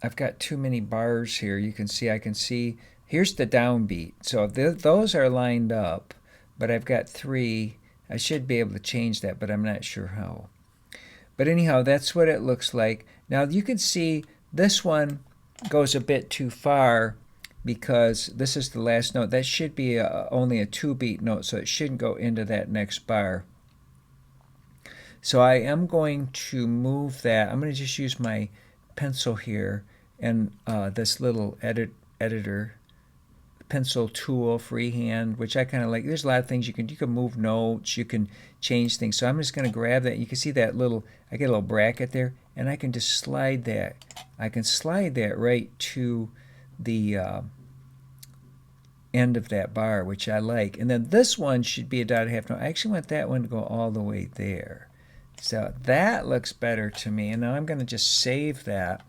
I've got too many bars here. You can see, I can see, here's the downbeat. So those are lined up, but I've got 3. I should be able to change that, but I'm not sure how. But anyhow, that's what it looks like. Now you can see this one goes a bit too far because this is the last note. That should be only a 2-beat note, so it shouldn't go into that next bar. So I am going to move that. I'm going to just use my pencil here and this little editor pencil tool freehand, which I kind of like. There's a lot of things you can move notes, you can change things. So I'm just going to grab that. You can see that little, I get a little bracket there, and I can just slide that. I can slide that right to the end of that bar, which I like. And then this one should be a dotted half note. I actually want that one to go all the way there. So that looks better to me. And now I'm going to just save that.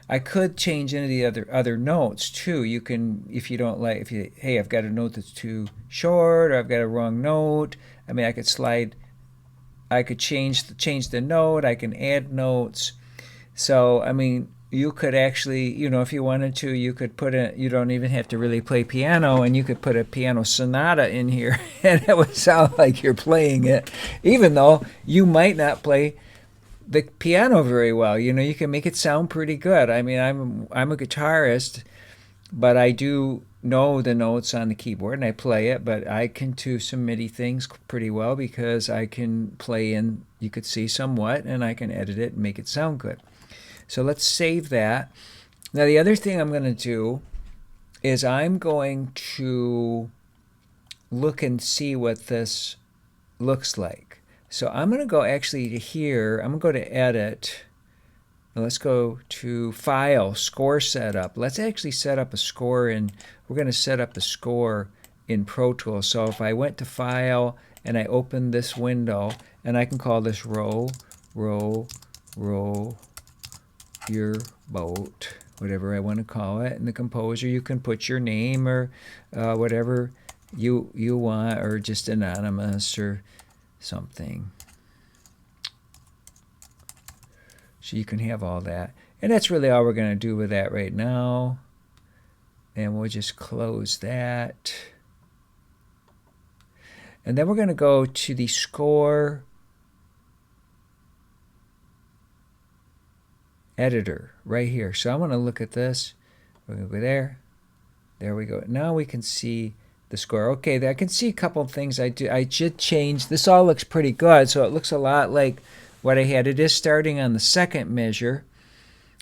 I could change any of the other notes too. You can, if you don't like, hey, I've got a note that's too short, or I've got a wrong note. I mean, I could slide. I could change the note. I can add notes. So I mean, you could actually, if you wanted to, you could put it. You don't even have to really play piano, and you could put a piano sonata in here, and it would sound like you're playing it, even though you might not play the piano very well. You can make it sound pretty good. I mean, I'm a guitarist, but I do know the notes on the keyboard and I play it, but I can do some MIDI things pretty well because I can play in, you could see somewhat, and I can edit it and make it sound good. So let's save that. Now the other thing I'm going to do is I'm going to look and see what this looks like. So I'm going to go actually to here. I'm going to go to Edit. Now let's go to File, Score Setup. Let's actually set up a score we're going to set up the score in Pro Tools. So if I went to File and I open this window, and I can call this row your boat, whatever I want to call it. And the composer, you can put your name or whatever you want, or just anonymous or something. So you can have all that. And that's really all we're going to do with that right now. And we'll just close that. And then we're going to go to the score editor right here. So I want to look at this. We're going to go there. There we go. Now we can see the score. Okay, I can see a couple of things I did change. This all looks pretty good, so it looks a lot like what I had. It is starting on the second measure,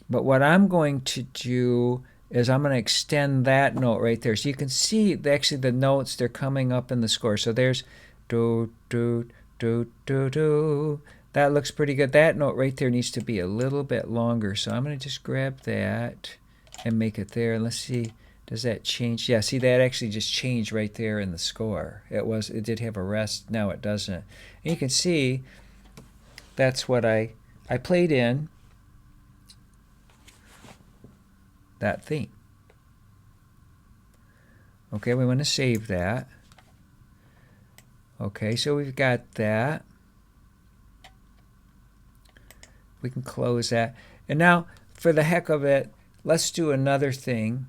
but what I'm going to do is I'm going to extend that note right there. So you can see actually the notes, they're coming up in the score. So there's do, do, do, do, do. That looks pretty good. That note right there needs to be a little bit longer. So I'm going to just grab that and make it there. And let's see. Does that change? Yeah, see, that actually just changed right there in the score. It did have a rest. Now it doesn't. And you can see that's what I played in that theme. Okay, we want to save that. Okay, so we've got that. We can close that. And now, for the heck of it, let's do another thing.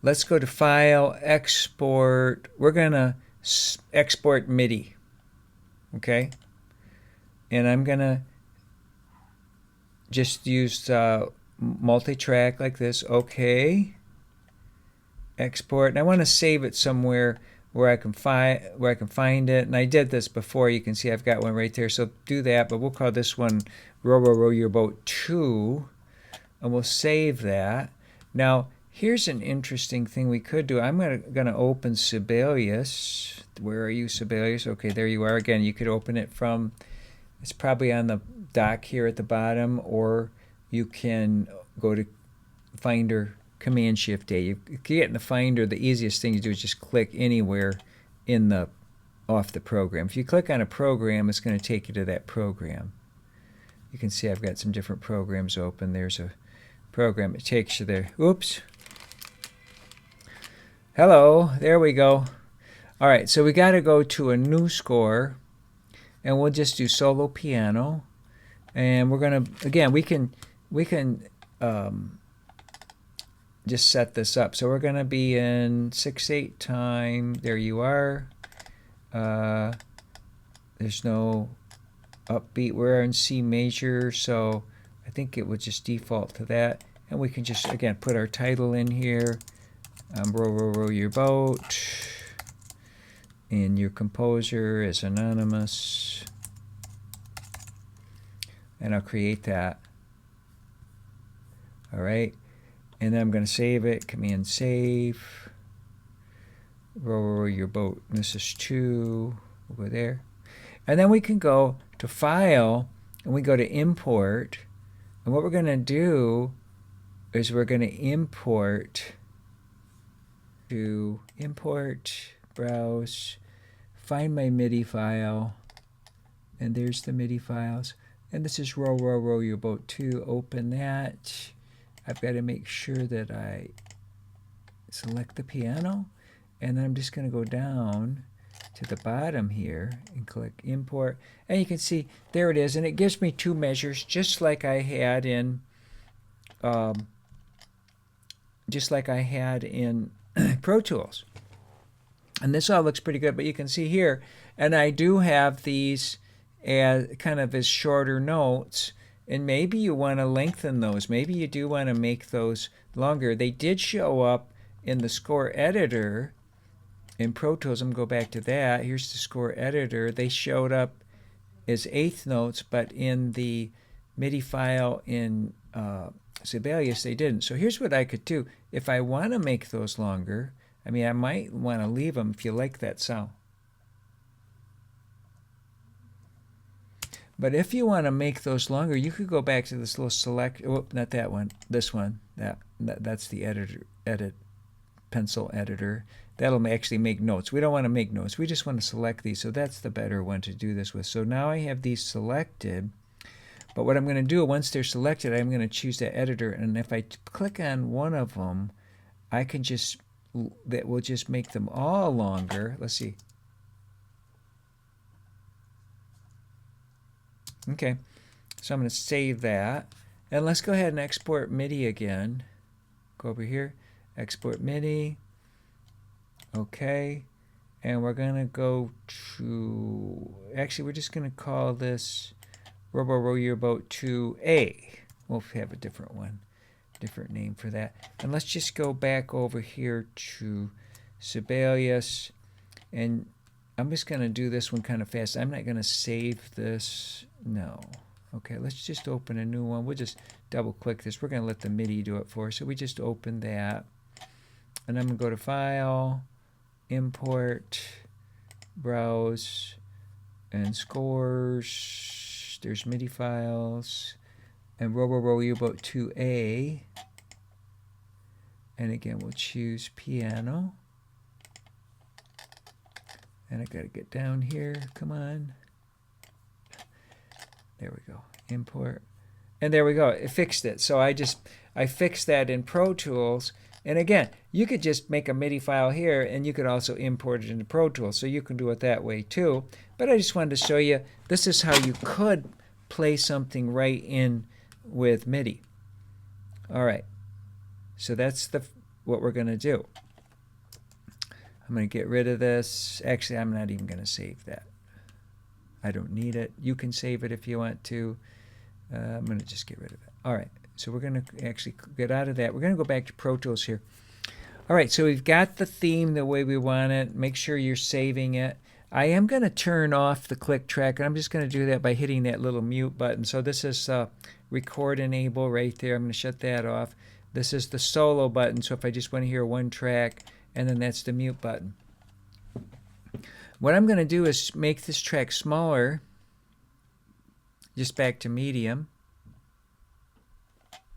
Let's go to File, Export. We're going to export MIDI. Okay? And I'm going to just use multi-track like this. Okay. Export. And I want to save it somewhere where I can find it. And I did this before. You can see I've got one right there. So do that. But we'll call this one Row Your Boat 2. And we'll save that. Now, here's an interesting thing we could do. I'm going to open Sibelius. Where are you, Sibelius? Okay, there you are. Again, you could open it from, it's probably on the dock here at the bottom, or you can go to Finder, Command-Shift-A. You get in the Finder, the easiest thing to do is just click anywhere off the program. If you click on a program, it's going to take you to that program. You can see I've got some different programs open. There's a program. It takes you there. Oops. Hello. There we go. All right. So we got to go to a new score, and we'll just do solo piano. And we're going to, again, we can we can just set this up. So we're going to be in 6/8 time. There you are. There's no upbeat. We're in C major, so I think it would just default to that. And we can just, again, put our title in here. Row, row, row your boat. And your composer is anonymous. And I'll create that. All right. And then I'm going to save it. Command save. Row, row, row your boat. And this is 2. We'll go there. And then we can go to File, and we go to Import. And what we're going to do is we're going to import to Import, Browse, find my Midi file, and there's the Midi files. And this is row, row, row your boat 2. Open that. I've got to make sure that I select the piano, and then I'm just going to go down to the bottom here and click import, and you can see there it is, and it gives me 2 measures just like I had in Pro Tools. And this all looks pretty good, but you can see here, and I do have these as kind of as shorter notes, and maybe you want to lengthen those. Maybe you do want to make those longer. They did show up in the score editor in Pro Tools. I'm going to go back to that. Here's the score editor. They showed up as 1/8 notes, but in the MIDI file in Sibelius, they didn't. So here's what I could do. If I want to make those longer, I mean, I might want to leave them if you like that sound. But if you want to make those longer, you could go back to this little select, oh, not that one, this one. That's the edit pencil editor. That'll actually make notes. We don't want to make notes. We just want to select these. So that's the better one to do this with. So now I have these selected. But what I'm going to do, once they're selected, I'm going to choose that editor. And if I click on one of them, I can just, that will just make them all longer. Let's see. Okay, so I'm going to save that. And let's go ahead and export MIDI again. Go over here, export MIDI. Okay, and we're going to go to, actually we're just going to call this Robo Row Your Boat 2A. We'll have a different one, different name for that. And let's just go back over here to Sibelius, and I'm just going to do this one kind of fast. I'm not going to save this. No. Okay, let's just open a new one. We'll just double click this. We're going to let the MIDI do it for us. So we just open that. And I'm going to go to File, Import, Browse, and Scores. There's MIDI files. And Robo Row Your Boat 2A. And again, we'll choose piano. And I got to get down here. Come on. There we go. Import. And there we go. It fixed it. So I fixed that in Pro Tools. And again, you could just make a MIDI file here, and you could also import it into Pro Tools. So you can do it that way too. But I just wanted to show you, this is how you could play something right in with MIDI. All right. So that's what we're going to do. I'm going to get rid of this. Actually, I'm not even going to save that. I don't need it. You can save it if you want to. I'm going to just get rid of it. All right. So we're going to actually get out of that. We're going to go back to Pro Tools here. All right. So we've got the theme the way we want it. Make sure you're saving it. I am going to turn off the click track, and I'm just going to do that by hitting that little mute button. So this is record enable right there. I'm going to shut that off. This is the solo button. So if I just want to hear one track, and then that's the mute button. What I'm going to do is make this track smaller, just back to medium.